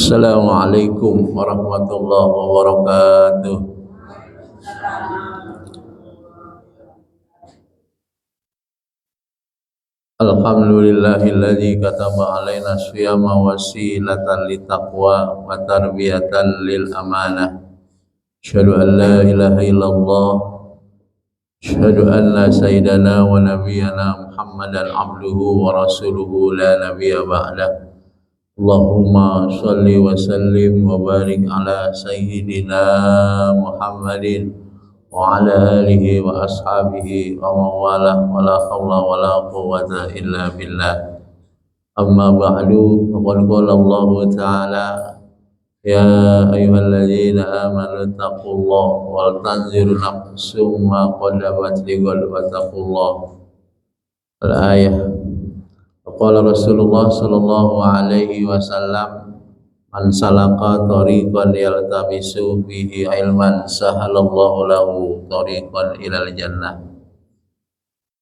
Assalamualaikum warahmatullahi wabarakatuh. Alhamdulillahilladzi kataba alaina syiyama wasilatan litaqwa wa tarbiyatan lil amanah. Asyhadu an la ilaha illallah, asyhadu anna sayyidana wa nabiyyana Muhammadan abduhu wa rasuluhu la nabiyya ba'dah. Allahumma sholli wa sallim wa barik ala sayyidina Muhammadin wa ala alihi wa ashabihi wa mawalah wa la hawla wa la quwwata illa billah. Amma ba'du, faqad qala Allah ta'ala ya ayyuhalladzina amanu taqullaha wal tanzir nafsum ma qaddamat lighad wa taqullaha. Al-ayah. Qala Rasulullah sallallahu alaihi wasallam, man salaka tariqan yaltamisu fihi ilman sahalallahu lahu tariqan ilal jannah.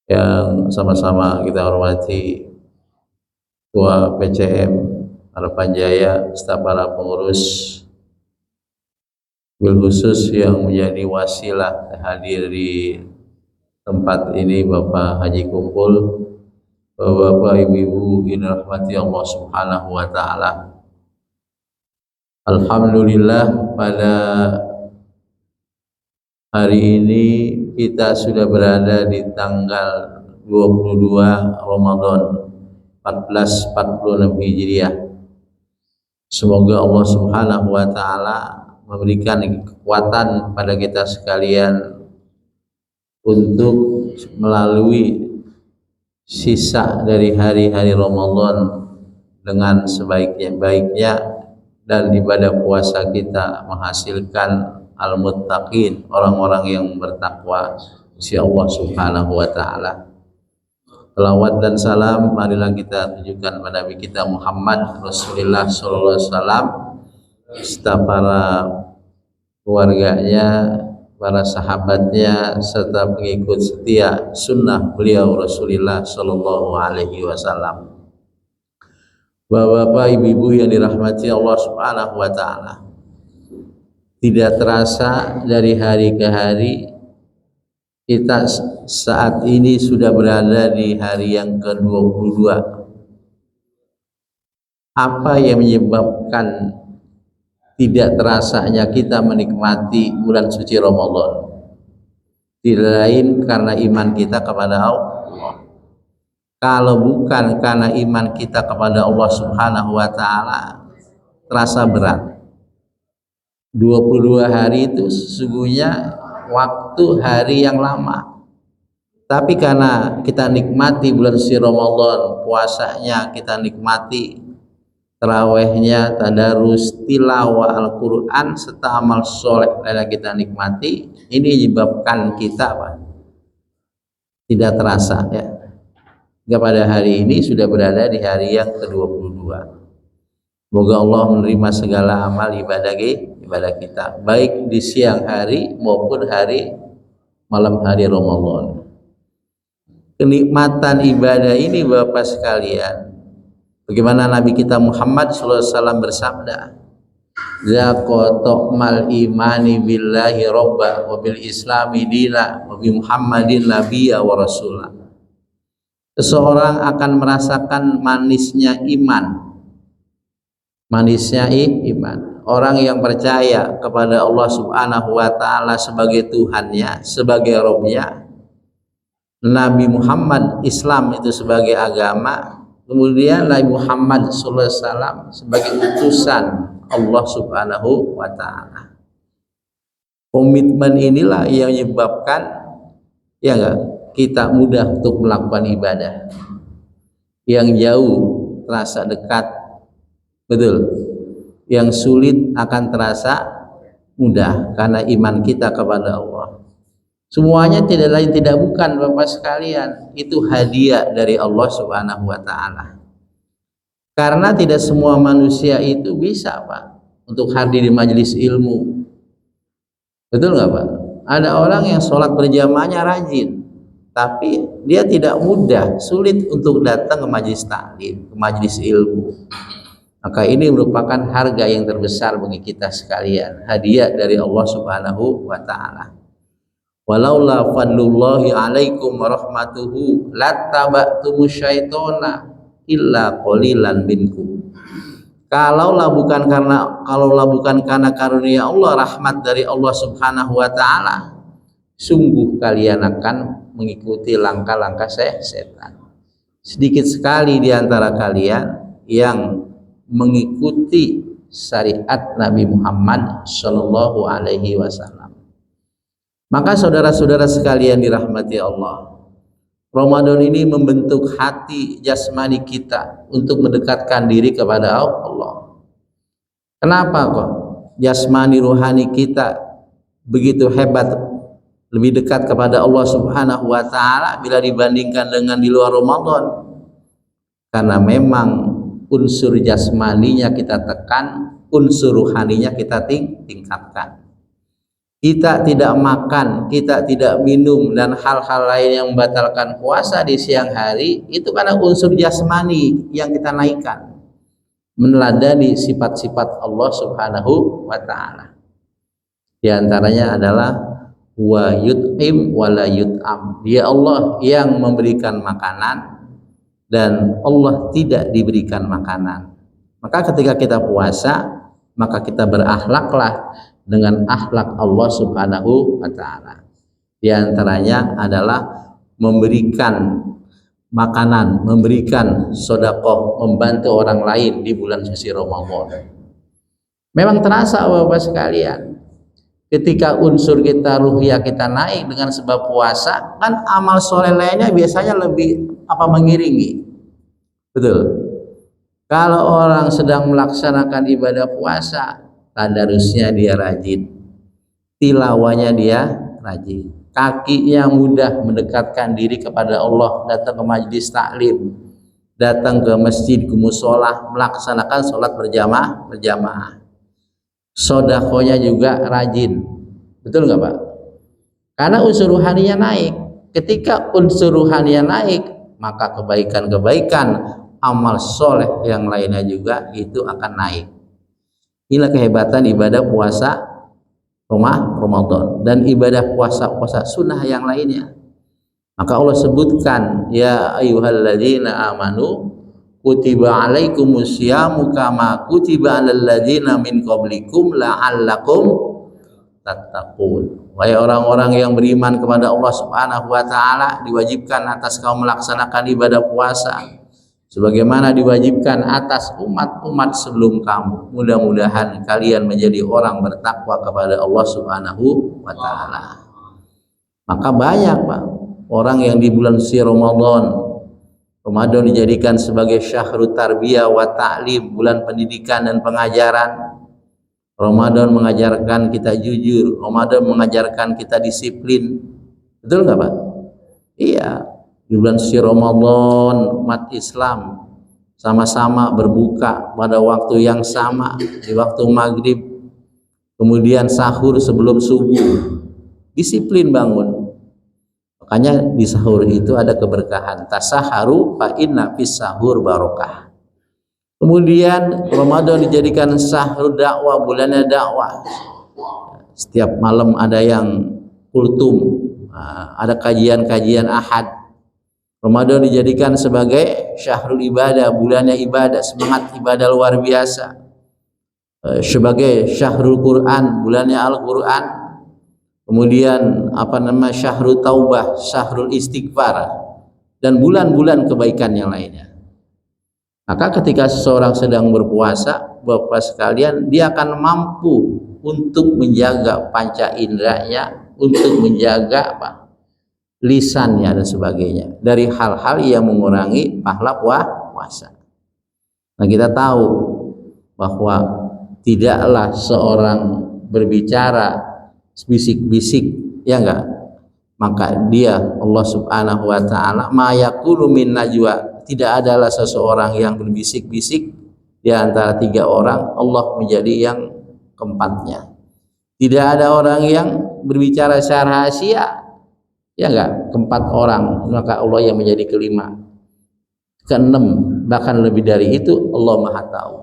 Yang sama-sama kita hormati Ketua PCM Harapan Jaya, staf para pengurus, bil khusus yang menjadi wasilah hadir di tempat ini Bapak Haji Kumpul, Bapak Ibu yang dirahmati Allah Subhanahu wa taala. Alhamdulillah, pada hari ini kita sudah berada di tanggal 22 Ramadan 1446 Hijriah. Semoga Allah Subhanahu wa taala memberikan kekuatan pada kita sekalian untuk melalui sisa dari hari-hari Ramadan dengan sebaik-baiknya, dan ibadah puasa kita menghasilkan al-muttaqin, orang-orang yang bertakwa si Allah Subhanahu wa taala. Selawat dan salam marilah kita tujukan pada Nabi kita Muhammad Rasulullah sallallahu alaihi wasallam, serta para keluarganya, para sahabatnya, serta pengikut setia sunnah beliau Rasulullah sallallahu alaihi wasallam. Bapak, ibu-ibu yang dirahmati Allah Subhanahu wa taala, tidak terasa dari hari ke hari kita saat ini sudah berada di hari yang ke-22. Apa yang menyebabkan tidak terasanya kita menikmati bulan suci Ramadan? Tidak lain karena iman kita kepada Allah. Kalau bukan karena iman kita kepada Allah Subhanahu wa taala, terasa berat. 22 hari itu sesungguhnya waktu hari yang lama. Tapi karena kita nikmati bulan suci Ramadan, puasanya kita nikmati, tarawehnya, tadarus, tilawah Al-Quran, serta amal soleh lainnya kita nikmati. Ini menyebabkan kita tidak terasa ya. Pada hari ini sudah berada di hari yang ke-22. Semoga Allah menerima segala amal ibadah kita, baik di siang hari maupun malam hari Ramadan. Kenikmatan ibadah ini Bapak sekalian, bagaimana Nabi kita Muhammad sallallahu alaihi wasallam bersabda, "Zaqatul imani billahi robba wa bil islami dina wa bi Muhammadin nabiyya wa rasulah." Seseorang akan merasakan manisnya iman. Manisnya iman. Orang yang percaya kepada Allah Subhanahu wa taala sebagai Tuhannya, sebagai Rabbnya, Nabi Muhammad, Islam itu sebagai agama, kemudian Nabi Muhammad sallallahu alaihi wasallam sebagai utusan Allah Subhanahu wa taala. Komitmen inilah yang menyebabkan kita mudah untuk melakukan ibadah. Yang jauh terasa dekat, betul. Yang sulit akan terasa mudah karena iman kita kepada Allah. Semuanya tidak lain tidak bukan Bapak sekalian, itu hadiah dari Allah Subhanahu wa taala. Karena tidak semua manusia itu bisa untuk hadir di majelis ilmu. Betul nggak Pak? Ada orang yang sholat berjamaahnya rajin, tapi dia tidak mudah, sulit untuk datang ke majelis taklim, ke majelis ilmu. Maka ini merupakan harga yang terbesar bagi kita sekalian, hadiah dari Allah Subhanahu wa taala. Walaula fadlullahi alaikum wa rahmatuhu lattaba'tumus syaitona illa qalilan minkum. Kalaulah bukan karena karunia Allah, rahmat dari Allah Subhanahu wa taala, sungguh kalian akan mengikuti langkah-langkah setan. Sedikit sekali di antara kalian yang mengikuti syariat Nabi Muhammad Shallallahu Alaihi Wasallam. Maka saudara-saudara sekalian dirahmati Allah, Ramadan ini membentuk hati jasmani kita untuk mendekatkan diri kepada Allah. Kenapa kok jasmani rohani kita begitu hebat, lebih dekat kepada Allah Subhanahu wa taala bila dibandingkan dengan di luar Ramadan? Karena memang unsur jasmaninya kita tekan, unsur rohaninya kita tingkatkan. Kita tidak makan, kita tidak minum, dan hal-hal lain yang membatalkan puasa di siang hari, itu karena unsur jasmani yang kita naikkan, meneladani sifat-sifat Allah Subhanahu wa ta'ala. Di antaranya adalah wa yut'im wa la yut'am. Dia Allah yang memberikan makanan dan Allah tidak diberikan makanan. Maka ketika kita puasa, maka kita berakhlaklah dengan akhlak Allah Subhanahu wa taala. Di antaranya adalah memberikan makanan, memberikan sedekah, membantu orang lain di bulan suci Ramadan. Memang terasa Bapak sekalian, ketika unsur kita ruhiyah kita naik dengan sebab puasa, kan amal soleh lainnya biasanya lebih mengiringi. Betul. Kalau orang sedang melaksanakan ibadah puasa, tadarusnya dia rajin, tilawahnya dia rajin, kakinya mudah mendekatkan diri kepada Allah, datang ke majelis taklim, datang ke masjid, ke musola, melaksanakan sholat berjamaah. Sodakonya juga rajin. Betul nggak Pak? Karena unsur ruhaninya naik. Ketika unsur ruhaninya naik, maka kebaikan-kebaikan amal soleh yang lainnya juga itu akan naik. Inilah kehebatan ibadah puasa Ramadan dan ibadah puasa sunnah yang lainnya. Maka Allah sebutkan, ya ayyuhalladzina amanu kutiba alaikumus syamu kama kutiba alal ladzina min qablikum la'allakum tattaqun. Wahai orang-orang yang beriman kepada Allah Subhanahu wa taala, diwajibkan atas kamu melaksanakan ibadah puasa sebagaimana diwajibkan atas umat-umat sebelum kamu. Mudah-mudahan kalian menjadi orang bertakwa kepada Allah Subhanahu wa taala. Maka banyak Pak orang yang di bulan suci Ramadan dijadikan sebagai syahrut tarbiyah wa ta'lim, bulan pendidikan dan pengajaran. Ramadan mengajarkan kita jujur, Ramadan mengajarkan kita disiplin. Betul nggak Pak? Iya. Di bulan suci Ramadan umat Islam sama-sama berbuka pada waktu yang sama, di waktu maghrib, kemudian sahur sebelum subuh. Disiplin bangun. Makanya di sahur itu ada keberkahan. Tasaharu fa inna fis sahur barokah. Kemudian Ramadan dijadikan syahrul dakwah, bulannya dakwah. Setiap malam ada yang kultum, ada kajian-kajian ahad. Ramadan dijadikan sebagai syahrul ibadah, bulannya ibadah, semangat ibadah luar biasa. Sebagai syahrul Quran, bulannya Al-Quran. Kemudian syahrul taubah, syahrul istighfar, dan bulan-bulan kebaikan yang lainnya. Maka ketika seseorang sedang berpuasa, Bapak sekalian, dia akan mampu untuk menjaga panca inderanya, untuk menjaga lisannya dan sebagainya dari hal-hal yang mengurangi pahala puasa. Nah, kita tahu bahwa tidaklah seorang berbicara bisik-bisik, ya enggak, maka dia Allah Subhanahu wa taala ma yaqulu min najwa, tidak adalah seseorang yang berbisik-bisik di antara tiga orang, Allah menjadi yang keempatnya. Tidak ada orang yang berbicara secara rahasia, ya enggak, keempat orang, maka Allah yang menjadi kelima, keenam, bahkan lebih dari itu Allah Maha tahu.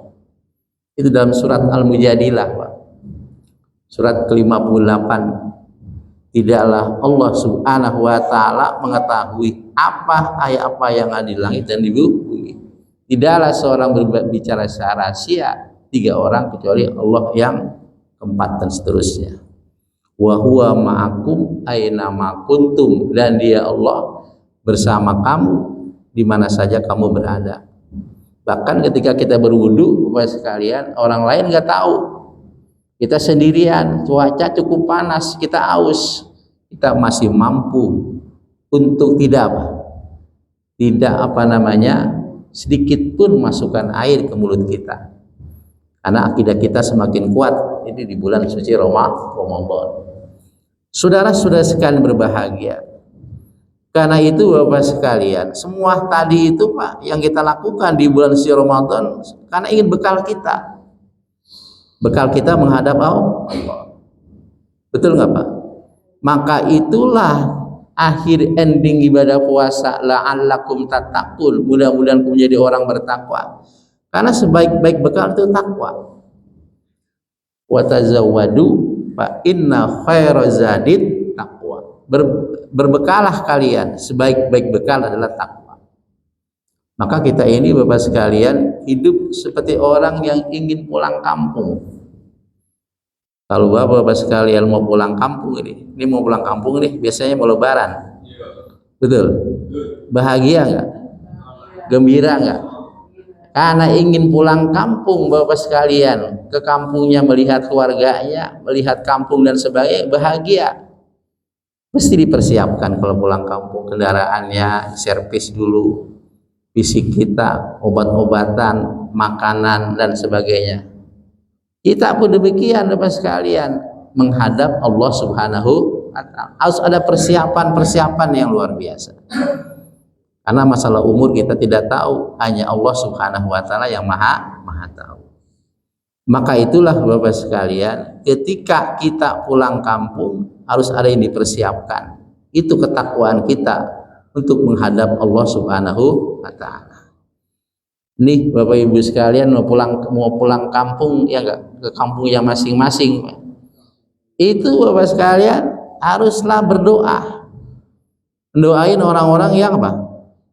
Itu dalam surat Al-Mujadilah, Pak. Surat ke-58. Tidaklah Allah Subhanahu wa taala mengetahui apa yang ada di langit dan di bumi. Tidaklah seorang berbicara secara rahasia, 3 orang kecuali Allah yang keempat dan seterusnya. Wa huwa ma'akum aina ma kuntum, dan Dia Allah bersama kamu di mana saja kamu berada. Bahkan ketika kita berwudu, Bapak sekalian, orang lain nggak tahu. Kita sendirian, cuaca cukup panas, kita aus, kita masih mampu untuk tidak sedikit pun masukkan air ke mulut kita. Karena akidah kita semakin kuat ini di bulan suci Ramadan. Saudara-saudara sekalian berbahagia. Karena itu Bapak sekalian, semua tadi itu Pak yang kita lakukan di bulan suci Ramadan karena ingin bekal kita. Bekal kita menghadap Allah. Betul nggak Pak? Maka itulah akhir ending ibadah puasa, la'allakum tattaqun, mudah-mudahan kamu menjadi orang bertakwa. Karena sebaik-baik bekal itu takwa. Wa tazawwadu fa inna khairaz zadid taqwa. Berbekalah kalian, sebaik-baik bekal adalah takwa. Maka kita ini Bapak sekalian hidup seperti orang yang ingin pulang kampung. Kalau Bapak sekalian mau pulang kampung ini mau pulang kampung nih, biasanya mau lebaran. Betul? Bahagia enggak? Gembira enggak? Karena ingin pulang kampung Bapak sekalian, ke kampungnya melihat keluarganya, melihat kampung dan sebagainya, bahagia. Mesti dipersiapkan kalau pulang kampung, kendaraannya servis dulu, fisik kita, obat-obatan, makanan dan sebagainya. Kita pun demikian Bapak sekalian, menghadap Allah Subhanahu wa taala. Harus ada persiapan yang luar biasa. Karena masalah umur kita tidak tahu, hanya Allah Subhanahu wa taala yang maha tahu. Maka itulah Bapak sekalian, ketika kita pulang kampung harus ada yang dipersiapkan. Itu ketakwaan kita untuk menghadap Allah Subhanahu wa taala. Nih Bapak Ibu sekalian mau pulang kampung ya enggak, ke kampungnya masing-masing. Itu Bapak sekalian haruslah berdoa. Mendoain orang-orang yang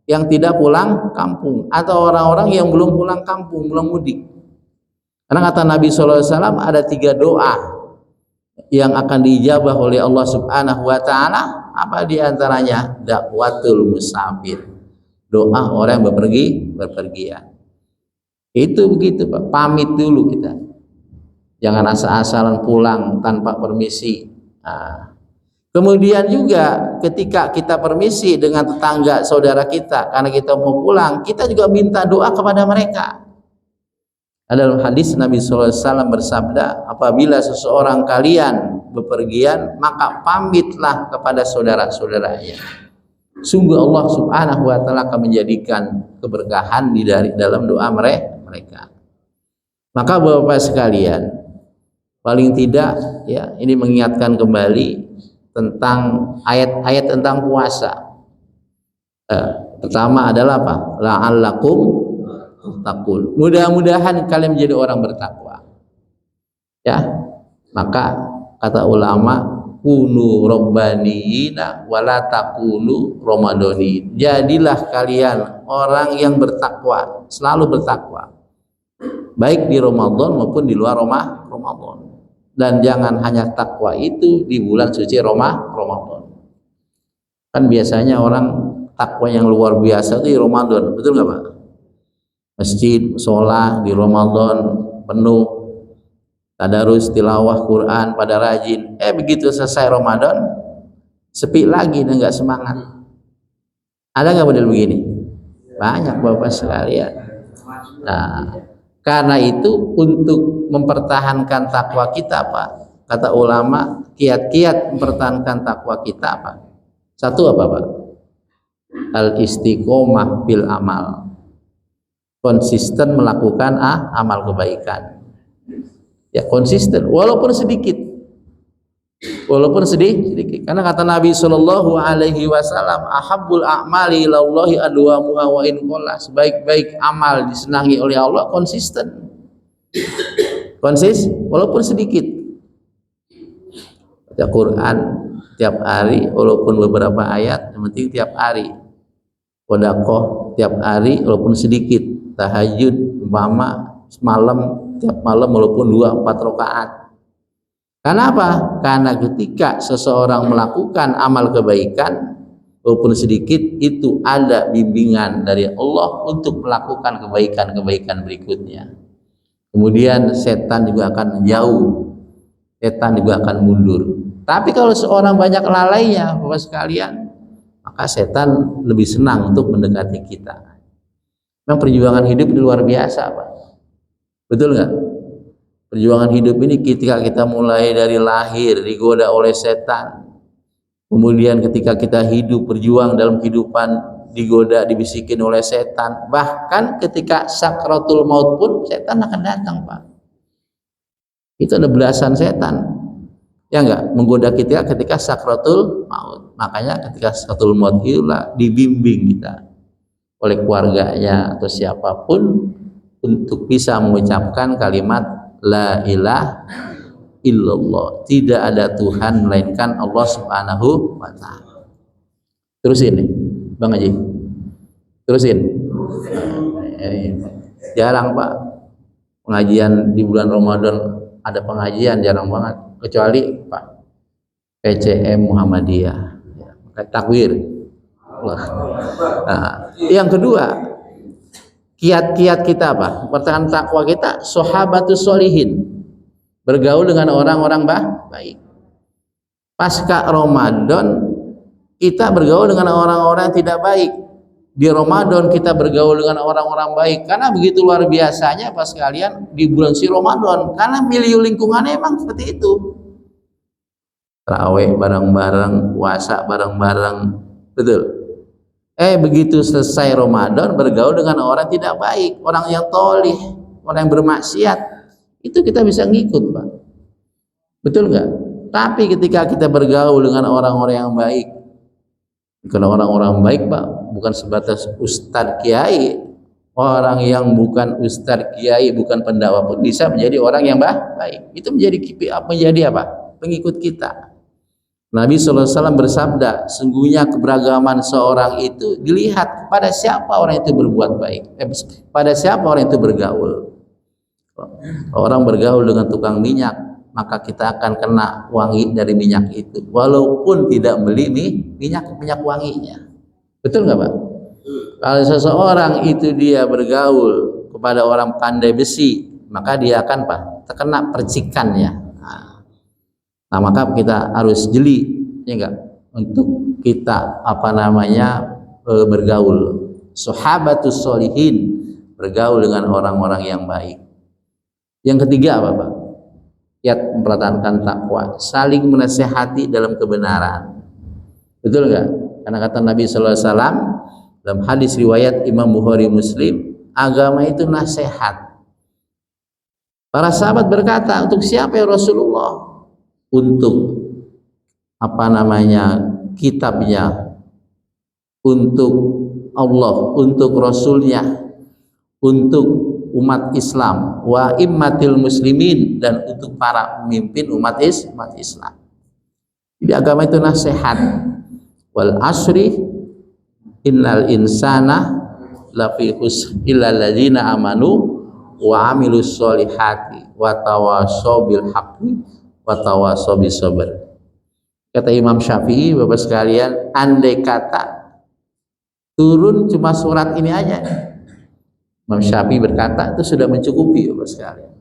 yang tidak pulang kampung atau orang-orang yang belum pulang kampung, belum mudik. Karena kata Nabi SAW ada 3 doa yang akan diijabah oleh Allah Subhanahu wa taala. Apa diantaranya? Dakwatul musafir, doa orang yang berpergian. Itu begitu Pak, pamit dulu kita. Jangan asal-asalan pulang tanpa permisi. Kemudian juga ketika kita permisi dengan tetangga saudara kita karena kita mau pulang, kita juga minta doa kepada mereka. Dalam hadis Nabi SAW bersabda, apabila seseorang kalian bepergian, maka pamitlah kepada saudara-saudaranya. Sungguh Allah Subhanahu wa taala akan menjadikan keberkahan di dalam doa mereka. Maka Bapak sekalian, paling tidak ya ini mengingatkan kembali tentang ayat-ayat tentang puasa. Pertama adalah apa? La'allakum tattaqun. Mudah-mudahan kalian menjadi orang bertakwa. Ya. Maka kata ulama, kunu rabbaniyina wala takunu ramadhani. Jadilah kalian orang yang bertakwa, selalu bertakwa. Baik di Ramadan maupun di luar Ramadan. Dan jangan hanya takwa itu di bulan suci Ramadan. Kan biasanya orang takwa yang luar biasa itu di Ramadan, betul nggak Pak? Masjid, sholat di Ramadan penuh, tadarus, tilawah Quran pada rajin. Begitu selesai Ramadan, sepi lagi dan nggak semangat. Ada nggak model begini? Banyak Bapak sekalian. Nah, karena itu untuk mempertahankan takwa kita Pak, kata ulama, kiat-kiat mempertahankan takwa kita Pak. Satu apa Pak? Al-istiqomah bil amal. Konsisten melakukan amal kebaikan. Ya konsisten walaupun sedikit. Walaupun sedikit. Karena kata Nabi Shallallahu alaihi wasallam, ahabbul a'mali ilallahi adwamuha wa in qalla. Sebaik-baik amal disenangi oleh Allah konsisten. walaupun sedikit. Baca Quran tiap hari walaupun beberapa ayat, yang penting tiap hari. Sedekah tiap hari walaupun sedikit. Tahajud umpama tiap malam walaupun 2-4 rakaat. Karena apa? Karena ketika seseorang melakukan amal kebaikan walaupun sedikit, itu ada bimbingan dari Allah untuk melakukan kebaikan-kebaikan berikutnya. Kemudian setan juga akan menjauh, setan juga akan mundur. Tapi kalau seorang banyak lalainya, Bapak sekalian, maka setan lebih senang untuk mendekati kita. Memang perjuangan hidup ini luar biasa, Pak. Betul nggak? Perjuangan hidup ini ketika kita mulai dari lahir digoda oleh setan, kemudian ketika kita hidup berjuang dalam kehidupan digoda, dibisikin oleh setan, bahkan ketika sakratul maut pun setan akan datang, Pak. Itu ada belasan setan, ya enggak, menggoda kita ketika sakratul maut. Makanya ketika sakratul maut itulah dibimbing kita oleh keluarganya atau siapapun untuk bisa mengucapkan kalimat la ilaha illallah, tidak ada Tuhan melainkan Allah Subhanahu wa ta'ala. Terusin nih Bang Haji, terusin. Jarang Pak pengajian di bulan Ramadan, ada pengajian jarang banget, kecuali Pak PCM Muhammadiyah, takwir. Nah, yang kedua, kiat-kiat kita apa? Pertahanan takwa kita, sahabatus sholihin, bergaul dengan orang-orang baik. Pasca Ramadan kita bergaul dengan orang-orang yang tidak baik. Di Ramadan kita bergaul dengan orang-orang baik, karena begitu luar biasanya Pak sekalian di bulan si Ramadan, karena milieu lingkungannya emang seperti itu. Tarawih bareng-bareng, puasa bareng-bareng, betul. Begitu selesai Ramadan bergaul dengan orang tidak baik, orang yang tolih, orang yang bermaksiat, itu kita bisa ngikut Pak, betul nggak? Tapi ketika kita bergaul dengan orang-orang yang baik, karena orang-orang baik Pak bukan sebatas ustadz kiai, orang yang bukan ustadz kiai, bukan pendakwa pun bisa menjadi orang yang baik. Itu menjadi apa? Pengikut kita. Nabi SAW bersabda, sungguhnya keberagaman seorang itu dilihat pada siapa orang itu berbuat baik, pada siapa orang itu bergaul. Orang bergaul dengan tukang minyak, maka kita akan kena wangi dari minyak itu, walaupun tidak beli minyak wanginya. Betul nggak Pak? Kalau seseorang itu dia bergaul kepada orang pandai besi, maka dia akan terkena percikannya. Nah, maka kita harus jeli, ya enggak, untuk kita bergaul. Sahabatus sholihin, bergaul dengan orang-orang yang baik. Yang ketiga apa Pak? Kiat mempertahankan takwa, saling menasehati dalam kebenaran. Betul enggak? Karena kata Nabi SAW dalam hadis riwayat Imam Bukhari Muslim, agama itu nasihat. Para sahabat berkata, untuk siapa ya Rasulullah? Untuk kitabnya, untuk Allah, untuk Rasulnya, untuk umat Islam, wa immatil muslimin, dan untuk para pemimpin umat Islam. Jadi agama itu nasihat. Wal asri innal insana lafi khusr illal ladzina amanu wa amilus solihati wa tawasaw bil haqqi wa tawasaw bis sabr. Kata Imam Syafi'i, Bapak sekalian, andai kata turun cuma surat ini aja, Imam Syafi'i berkata itu sudah mencukupi Bapak sekalian.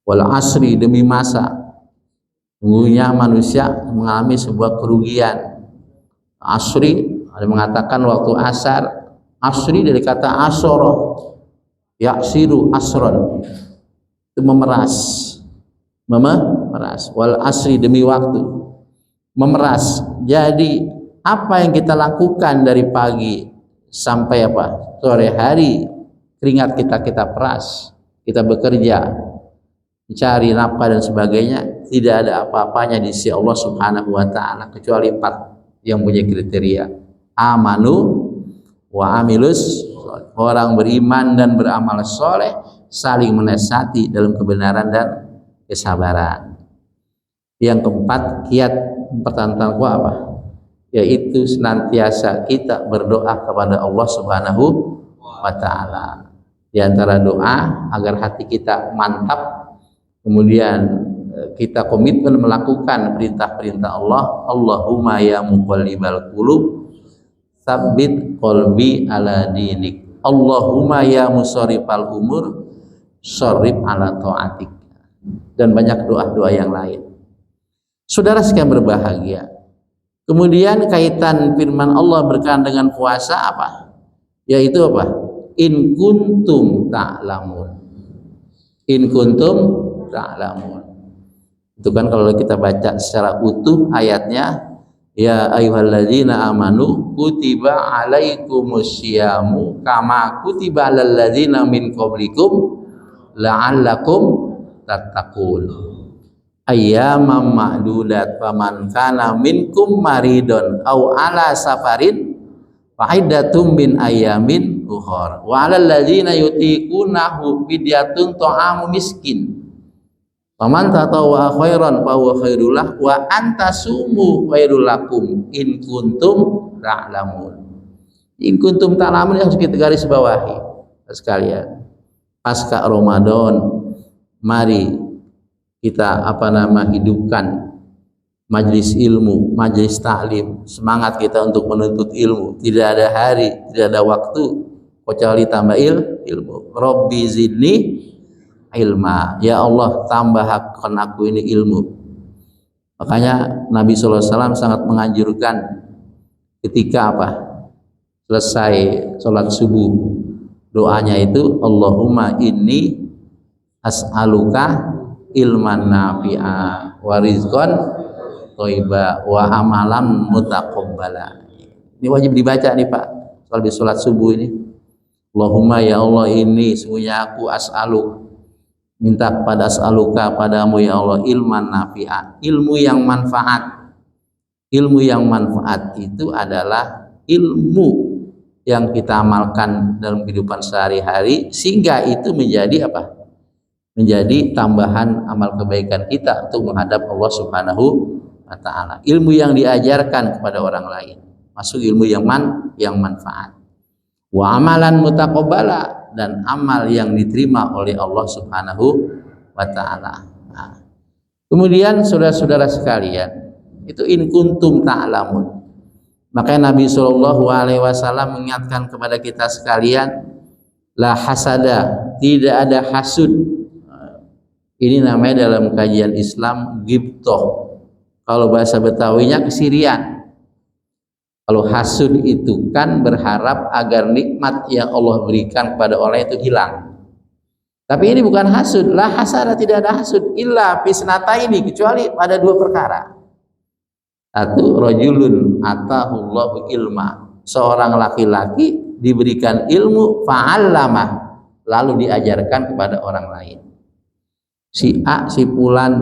Wal asri, demi masa, sungguhnya manusia mengalami sebuah kerugian. Asri, ada mengatakan waktu asar. Asri dari kata asoro, yaksiru asron, itu memeras. Wal asri, demi waktu, memeras. Jadi apa yang kita lakukan dari pagi sampai sore hari, keringat kita peras, kita bekerja, mencari nafkah dan sebagainya, tidak ada apa-apanya di sisi Allah Subhanahu wa ta'ala kecuali 4 yang punya kriteria: amanu wa amilus, orang beriman dan beramal soleh, saling menasihati dalam kebenaran dan kesabaran. Yang keempat, kiat pertahanan takwa apa? Yaitu senantiasa kita berdoa kepada Allah Subhanahu wa taala. Di antara doa agar hati kita mantap, kemudian kita komitmen melakukan perintah-perintah Allah. Allahumma ya muqallibal qulub tsabbit qalbi ala dinik. Allahumma ya musarrifal umur sharrif ala taatik. Dan banyak doa-doa yang lain. Saudara sekalian berbahagia. Kemudian kaitan firman Allah berkaitan dengan puasa apa? Yaitu apa? In kuntum ta'lamun. In kuntum ta'lamun. Itu kan kalau kita baca secara utuh ayatnya, ya ayyuhalladzina amanu kutiba alaikumusyamu kama kutiba alal ladzina min qablikum la'allakum tattaqun. Ayyaman ma'dudat faman kana minkum maridun aw ala safarin fa'iddatum min ayyamin ukhra wa 'alal ladzina yutiqunahu fidyatun ta'amu miskin faman tatawwa khairan fa huwa khairul lah wa antasumu khairul lakum in kuntum ta'lamun. In kuntum ta'lamun yang harus kita garis bawahi sekalian. Pasca Ramadan, mari kita hidupkan majlis ilmu, majlis taklim, semangat kita untuk menuntut ilmu. Tidak ada hari, tidak ada waktu kecuali tambah ilmu. Rabbi zidni ilma. Ya Allah, tambahkan aku ini ilmu. Makanya Nabi SAW sangat menganjurkan ketika selesai sholat subuh, doanya itu Allahumma inni as'aluka ilman nafi'a wa rizqan thayyiba wa amalan mutaqabbala. Ini wajib dibaca nih Pak, habis sholat subuh ini. Allahumma ya Allah, ini sesungguhnya aku minta kepada as'aluka padamu ya Allah ilman nafi'a, ilmu yang manfaat. Ilmu yang manfaat itu adalah ilmu yang kita amalkan dalam kehidupan sehari-hari sehingga itu menjadi menjadi tambahan amal kebaikan kita untuk menghadap Allah Subhanahu wa taala. Ilmu yang diajarkan kepada orang lain, masuk ilmu yang manfaat. Wa amalan mutaqabbala, dan amal yang diterima oleh Allah Subhanahu wa taala. Nah, kemudian saudara-saudara sekalian, itu in kuntum ta'lamun. Makanya Nabi sallallahu alaihi wasallam mengingatkan kepada kita sekalian, la hasada, tidak ada hasud. Ini namanya dalam kajian Islam ghibthah. Kalau bahasa Betawinya kesirian. Kalau hasud itu kan berharap agar nikmat yang Allah berikan kepada orang itu hilang. Tapi ini bukan hasud. La hasada, tidak ada hasud illa fisnataini, kecuali pada dua perkara. Satu, rajulun atahullahu ilma. Seorang laki-laki diberikan ilmu fa'allamah, lalu diajarkan kepada orang lain. Si A, si Fulan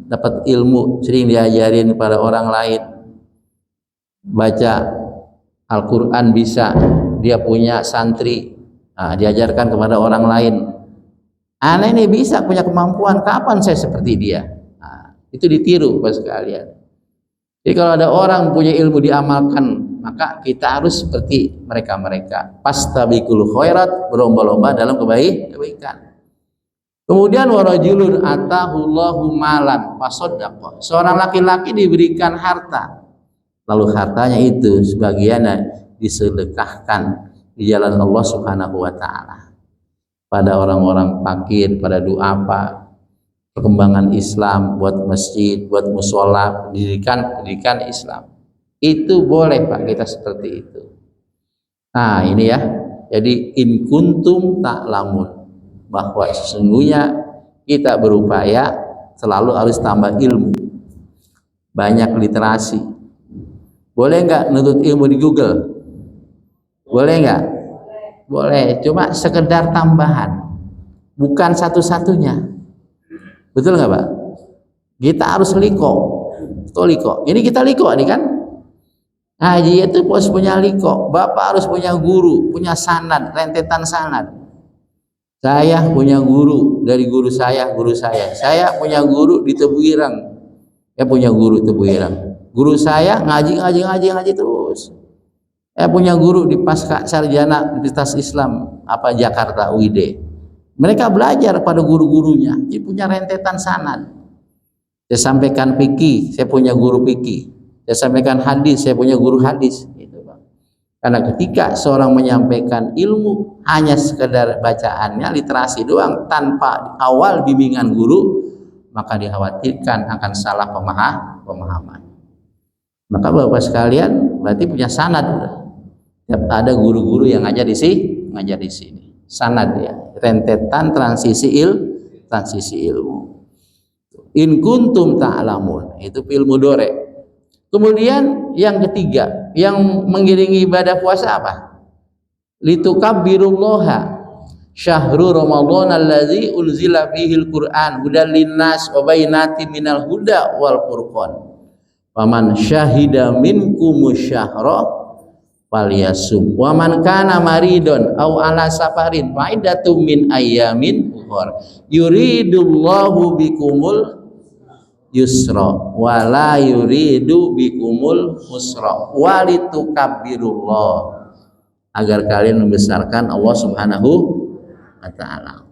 dapat ilmu, sering diajarin pada orang lain, baca Al-Quran bisa, dia punya santri, diajarkan kepada orang lain. Anak ini bisa, punya kemampuan, kapan saya seperti dia? Itu ditiru Pak sekalian. Jadi kalau ada orang punya ilmu diamalkan, maka kita harus seperti mereka-mereka. Fastabiqul khairat, berlomba-lomba dalam kebaikan. Kemudian warajulun atahullahu malan fasaddaqa. Seorang laki-laki diberikan harta, lalu hartanya itu sebagian disedekahkan di jalan Allah Subhanahu wa taala. Pada orang-orang fakir, pada duafa, perkembangan Islam, buat masjid, buat musola, pendidikan Islam. Itu boleh Pak, kita seperti itu. Nah, ini ya. Jadi in kuntum ta'lamun, bahwa sesungguhnya kita berupaya selalu harus tambah ilmu, banyak literasi. Boleh nggak nuntut ilmu di Google? Boleh nggak? Boleh, cuma sekedar tambahan, bukan satu-satunya. Betul nggak Pak? Kita harus liko. Ini kita liko nih kan? Haji itu harus punya liko. Bapak harus punya guru, punya sanad, rentetan sanad. Saya punya guru dari guru saya. Saya punya guru di Tebuirang. Saya punya guru di Tebuirang. Guru saya ngaji terus. Saya punya guru di Pasca Sarjana Universitas Islam Jakarta UID. Mereka belajar pada guru-gurunya. Dia punya rentetan sanad. Saya sampaikan fikih, saya punya guru fikih. Saya sampaikan hadis, saya punya guru hadis. Karena ketika seorang menyampaikan ilmu hanya sekedar bacaannya, literasi doang tanpa awal bimbingan guru, maka dikhawatirkan akan salah pemahaman. Maka Bapak sekalian berarti punya sanad. Ada guru-guru yang ngajar di sini. Sanad ya, rentetan transisi ilmu. In kuntum ta'lamun, itu ilmu dore. Kemudian yang ketiga, yang mengiringi ibadah puasa apa? Litukabbirullaha syahrul ramadhan allazi unzila fihil qur'an hudal linnas wa bayyinatin minal huda wal furqan. Faman syahida minkumus syahra falyasum wa man kana maridun aw ala safarin fa iddatum min ayyamin ukhra yuridullahu bikumul yusra wala yuridu bikumul usra walitukabbirullah, agar kalian membesarkan Allah Subhanahu wa ta'ala.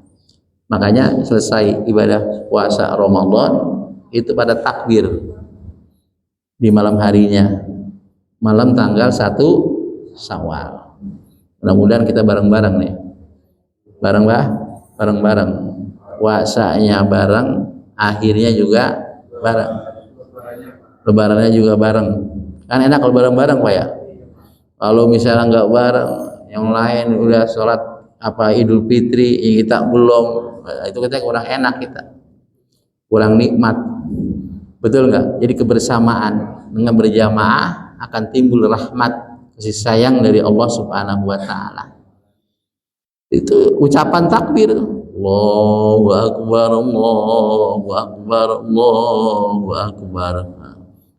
Makanya selesai ibadah puasa Ramadan itu pada takbir di malam harinya, malam tanggal 1 Syawal. Mudah-mudahan kita bareng-bareng nih, bareng-bareng puasanya bareng, akhirnya juga bareng, lebarannya juga bareng. Kan enak kalau bareng-bareng Pak ya. Kalau misalnya nggak bareng, yang lain udah sholat Idul Fitri, kita belum, itu kita kurang enak, kita kurang nikmat, betul nggak? Jadi kebersamaan dengan berjamaah akan timbul rahmat kasih sayang dari Allah Subhanahu wa ta'ala. Itu ucapan takbir, Allahu Akbar, Allahu Akbar, Allahu Akbar.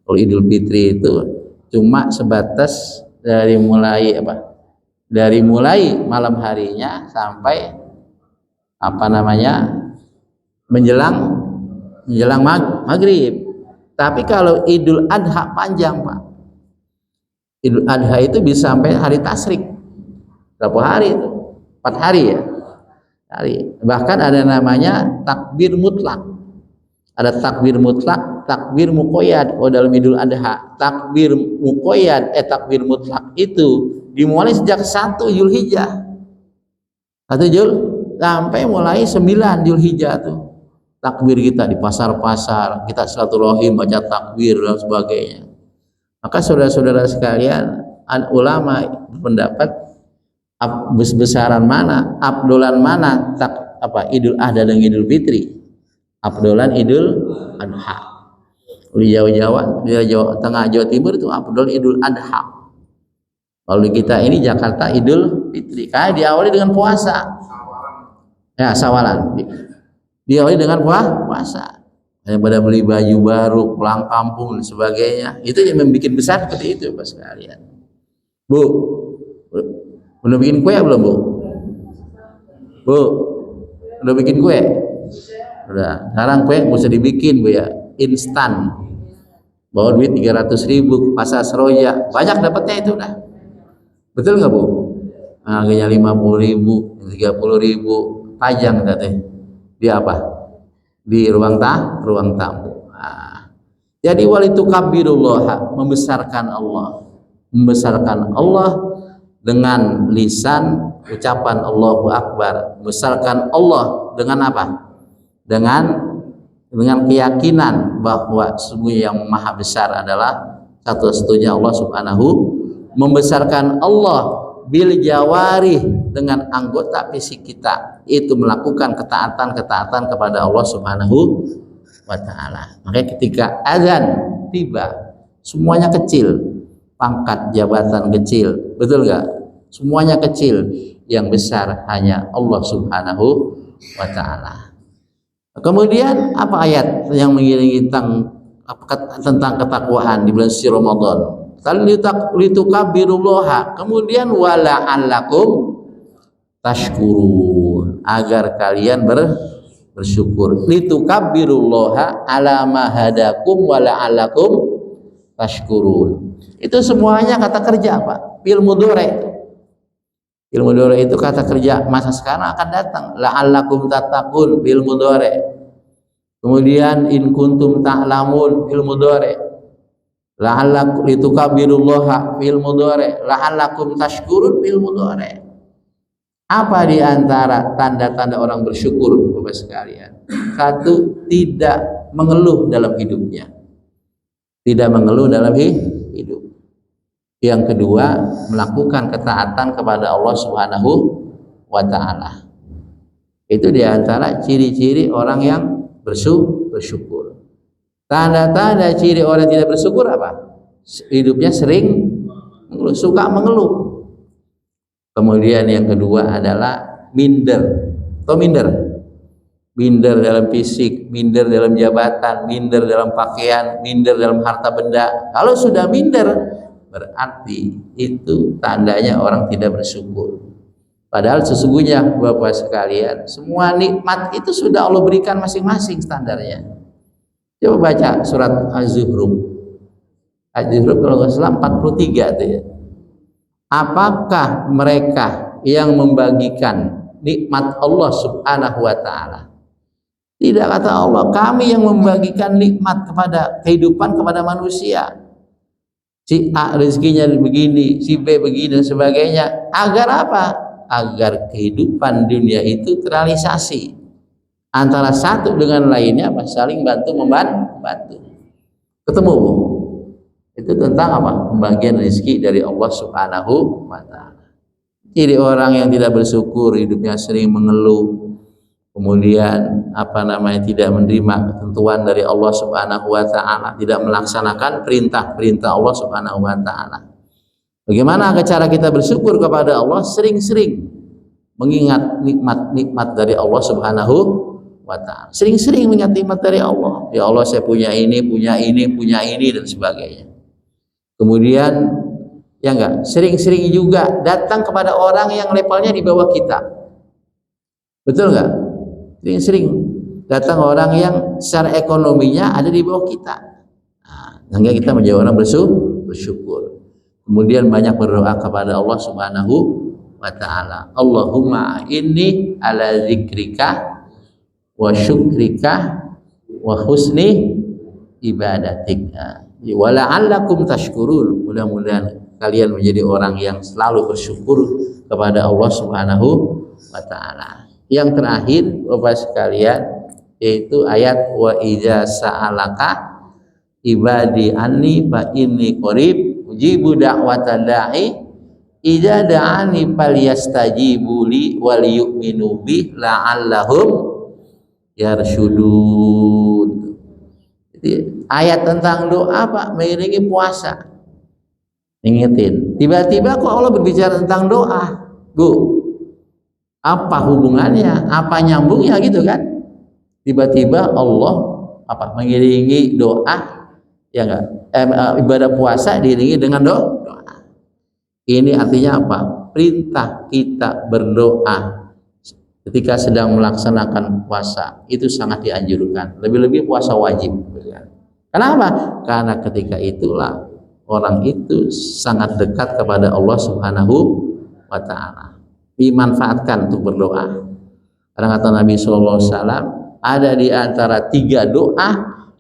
Kalau Idul Fitri itu cuma sebatas dari mulai malam harinya sampai menjelang maghrib. Tapi kalau Idul Adha panjang Pak. Idul Adha itu bisa sampai hari tasyrik. Berapa hari itu? 4 hari ya. Bahkan ada namanya takbir mutlak. Ada takbir mutlak, takbir muqayyad. Dalam Idul Adha, takbir muqayyad, takbir mutlak itu dimulai sejak 1 Zulhijjah. 1 Jul sampai mulai 9 Zulhijjah tuh. Takbir kita di pasar-pasar, kita silaturahim, baca takbir dan sebagainya. Maka saudara-saudara sekalian, ulama berpendapat besaran mana, abdolan mana Idul Adha dan Idul Fitri. Abdolan Idul Adha. Di Jawa Tengah, Jawa Timur itu abdol Idul Adha. Kalau di kita ini Jakarta Idul Fitri. Karena diawali dengan puasa. Ya, sawalan. Diawali dengan puasa. Daripada beli baju baru, pulang kampung dan sebagainya. Itu yang membuat besar seperti itu Pak sekalian. Bu, udah bikin kue belum Bu? Bu, udah bikin kue? Udah. Sekarang kue bisa dibikin Bu ya, instan. Bawa duit 300.000 pasar Seroja, banyak dapatnya itu dah. Betul nggak Bu? Harganya 50.000, 30.000, pajang katanya. Dia apa? Di ruang tamu. Jadi walitukabbirullah, membesarkan Allah dengan lisan ucapan Allahu Akbar. Membesarkan Allah dengan apa? Dengan keyakinan bahwa sesungguhnya yang maha besar adalah satu-satunya Allah Subhanahu. Membesarkan Allah bil jawarih, dengan anggota fisik kita, itu melakukan ketaatan kepada Allah Subhanahu wa ta'ala. Makanya ketika azan tiba, semuanya kecil, pangkat jabatan kecil, betul nggak? Semuanya kecil, yang besar hanya Allah Subhanahu wa ta'ala. Kemudian apa ayat yang mengiringi tentang ketakwaan di bulan suci Ramadan? Litukabbirullaha, kemudian wala'allakum tashkurun, agar kalian bersyukur. Litukabbirullaha ala ma hadakum wa la'allakum tashkurun. Itu semuanya kata kerja, Pak. Fi'il mudhari itu. Fi'il mudhari itu kata kerja masa sekarang akan datang. La'allakum tattaqun fi'il mudhari. Kemudian in kuntum ta'lamun fi'il mudhari. La'allakum litukabbirullaha fi'il mudhari. La'allakum tashkurun fi'il mudhari. Apa di antara tanda-tanda orang bersyukur, Bapak sekalian? Satu, tidak mengeluh dalam hidupnya. Tidak mengeluh dalam hidup. Yang kedua, melakukan ketaatan kepada Allah Subhanahu wa ta'ala. Itu di antara ciri-ciri orang yang bersyukur. Tanda-tanda ciri orang yang tidak bersyukur apa? Hidupnya sering mengeluh, suka mengeluh. Kemudian yang kedua adalah minder. Atau minder? Minder dalam fisik, minder dalam jabatan, minder dalam pakaian, minder dalam harta benda. Kalau sudah minder, berarti itu tandanya orang tidak bersyukur. Padahal sesungguhnya Bapak sekalian, semua nikmat itu sudah Allah berikan masing-masing standarnya. Coba baca surat Az-Zukhruf. Az-Zukhruf kalau nggak salah 43 itu ya. Apakah mereka yang membagikan nikmat Allah Subhanahu wa ta'ala? Tidak, kata Allah, kami yang membagikan nikmat kepada kehidupan kepada manusia. Si A rezekinya begini, si B begini dan sebagainya. Agar apa? Agar kehidupan dunia itu terrealisasi antara satu dengan lainnya, saling bantu membantu. Ketemu, Bu? Itu tentang apa? Pembagian rezeki dari Allah Subhanahu wa ta'ala. Jadi orang yang tidak bersyukur, hidupnya sering mengeluh, kemudian tidak menerima ketentuan dari Allah Subhanahu wa ta'ala, tidak melaksanakan perintah-perintah Allah Subhanahu wa ta'ala. Bagaimana cara kita bersyukur kepada Allah? Sering-sering mengingat nikmat-nikmat dari Allah Subhanahu wa ta'ala. Sering-sering mengingat nikmat dari Allah. Ya Allah, saya punya ini dan sebagainya. Kemudian ya enggak, sering-sering juga datang kepada orang yang levelnya di bawah kita. Betul enggak? Sering-sering datang orang yang secara ekonominya ada di bawah kita. Nah, sehingga kita menjadi orang bersyukur. Kemudian banyak berdoa kepada Allah Subhanahu wa ta'ala. Allahumma inni ala zikrika wa syukrika wa husni ibadatik. Wa la'allakum tashkurun. Mudah-mudahan kalian menjadi orang yang selalu bersyukur kepada Allah Subhanahu wa ta'ala. Yang terakhir Bapak sekalian, yaitu ayat wa idza sa'alaka ibadi anni fa inni qarib ujibu da'wata da'i idza da'ani falyastajibu li wal yu'minu bi la'allahum yarsyudun. Jadi ayat tentang doa, Pak, mengiringi puasa. Ingetin. Tiba-tiba kok Allah berbicara tentang doa, Bu? Apa hubungannya? Apa nyambungnya gitu kan? Tiba-tiba Allah mengiringi doa, ya enggak? Ibadah puasa diiringi dengan doa. Ini artinya apa? Perintah kita berdoa ketika sedang melaksanakan puasa itu sangat dianjurkan, lebih-lebih puasa wajib. Kenapa? Karena ketika itulah orang itu sangat dekat kepada Allah Subhanahu wa ta'ala. Dimanfaatkan untuk berdoa. Karena kata Nabi SAW, ada di antara 3 doa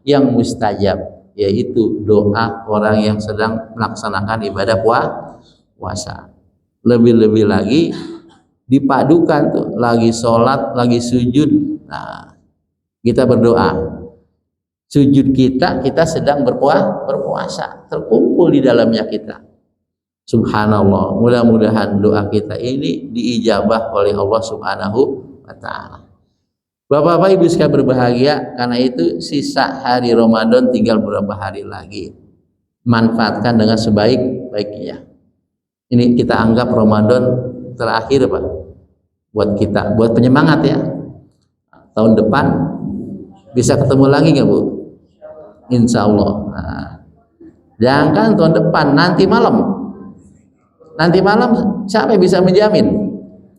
yang mustajab, yaitu doa orang yang sedang melaksanakan ibadah puasa. Lebih-lebih lagi dipadukan tuh, lagi sholat, lagi sujud. Nah, kita berdoa. Sujud kita sedang berpuasa, terkumpul di dalamnya kita. Subhanallah, mudah-mudahan doa kita ini diijabah oleh Allah Subhanahu wa ta'ala. Bapak-bapak Ibu sekalian berbahagia, karena itu sisa hari Ramadan tinggal beberapa hari lagi. Manfaatkan dengan sebaik-baiknya. Ini kita anggap Ramadan terakhir, Pak, buat kita, buat penyemangat ya. Tahun depan bisa ketemu lagi nggak, Bu? Insya Allah. Nah, jangan tahun depan, nanti malam siapa yang bisa menjamin?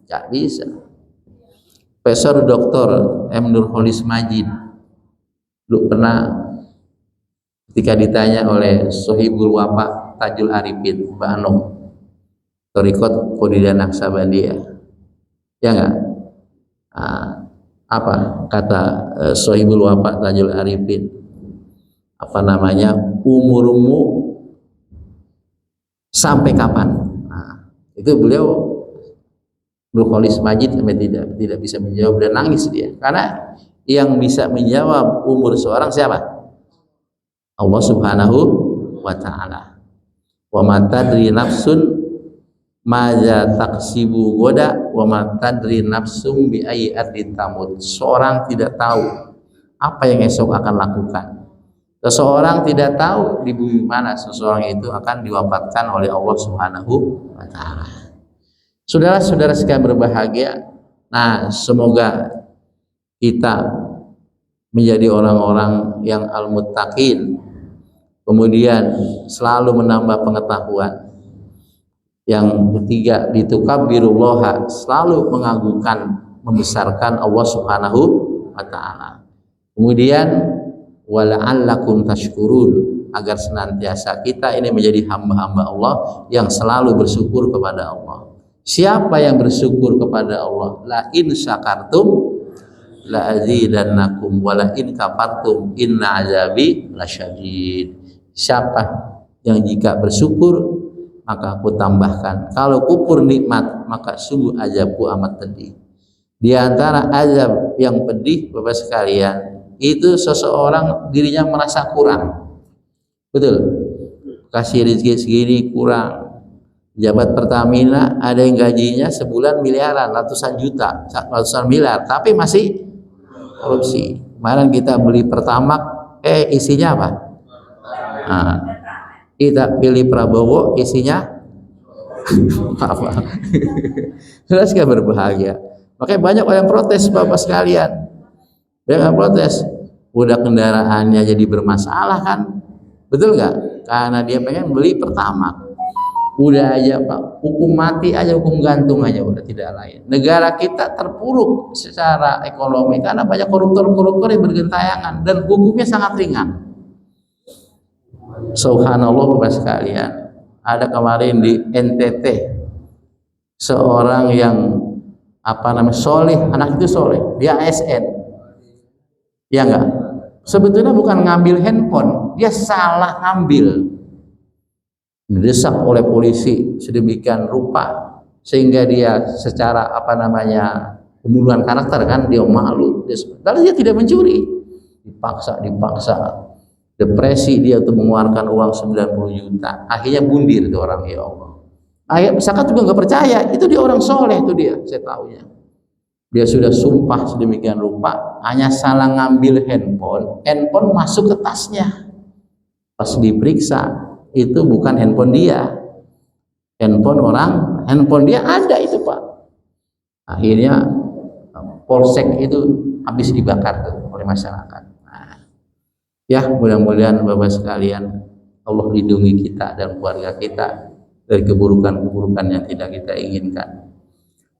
Nggak bisa. Profesor Dr. M. Nurholis Majid dulu pernah ketika ditanya oleh Sohibul Wafa Tajul Arifin Mbak Anum Torikot Qadidah Naksabandiyah, ya enggak? Apa kata Sohibul Wafa Tajul Arifin, apa namanya, umurmu sampai kapan? Itu beliau Nurholis Majid sampai tidak bisa menjawab dan nangis dia, karena yang bisa menjawab umur seorang siapa? Allah Subhanahu wa ta'ala. Wa ma tadri nafsun maza taksibu goda wa ma tadri nafsum bi ayyi ardin tamut. Seorang tidak tahu apa yang esok akan lakukan. Seseorang tidak tahu di bumi mana seseorang itu akan diwafatkan oleh Allah Subhanahu wa ta'ala. Saudara-saudara sekalian berbahagia, nah semoga kita menjadi orang-orang yang al-muttaqin, kemudian selalu menambah pengetahuan. Yang ketiga, litukabbirullaha, selalu mengagungkan, membesarkan Allah Subhanahu wa ta'ala. Kemudian wala'allakum tashkurun, agar senantiasa kita ini menjadi hamba-hamba Allah yang selalu bersyukur kepada Allah. Siapa yang bersyukur kepada Allah? La in syakartum la azidannakum wa la in kafartum inna azabi lasyadid. Siapa yang jika bersyukur maka aku tambahkan, kalau kufur nikmat maka sungguh azabku amat pedih. Di antara azab yang pedih Bapak sekalian, itu seseorang dirinya merasa kurang. Betul? Kasih rezeki segini kurang. Jabat Pertamina ada yang gajinya sebulan miliaran, ratusan juta, ratusan miliar, tapi masih korupsi. Kemarin kita beli Pertamax, isinya apa? Nah, kita pilih Prabowo, isinya apa? Jelas gak berbahagia. Makanya banyak orang protes Bapak sekalian. Banyak protes. Udah kendaraannya jadi bermasalah kan? Betul nggak? Karena dia pengen beli Pertamax. Udah aja Pak, hukum mati aja, hukum gantung aja, udah tidak lain. Negara kita terpuruk secara ekonomi karena banyak koruptor-koruptor yang bergentayangan dan hukumnya sangat ringan. Subhanallah Bapak sekalian, ada kemarin di NTT seorang yang apa namanya soleh, anak itu soleh, dia ASN, ya enggak? Sebetulnya bukan ngambil handphone, dia salah ngambil. Didesak oleh polisi sedemikian rupa sehingga dia secara apa namanya pembunuhan karakter kan, dia malu, lalu dia tidak mencuri, dipaksa depresi dia untuk mengeluarkan uang 90 juta, akhirnya bundir itu orang, ya Allah. Akhirnya zakat juga nggak percaya, itu dia orang soleh itu dia, saya tahunya. Dia sudah sumpah sedemikian rupa, hanya salah ngambil handphone masuk ke tasnya. Pas diperiksa, itu bukan handphone dia, handphone orang, handphone dia ada itu Pak. Akhirnya polsek itu habis dibakar tuh oleh masyarakat. Nah, ya mudah-mudahan Bapak sekalian Allah lindungi kita dan keluarga kita dari keburukan-keburukan yang tidak kita inginkan.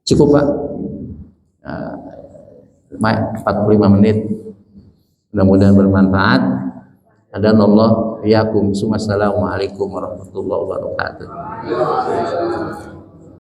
Cukup Pak, 45 menit, mudah-mudahan bermanfaat. Adanallah yakum. Assalamualaikum warahmatullahi wabarakatuh.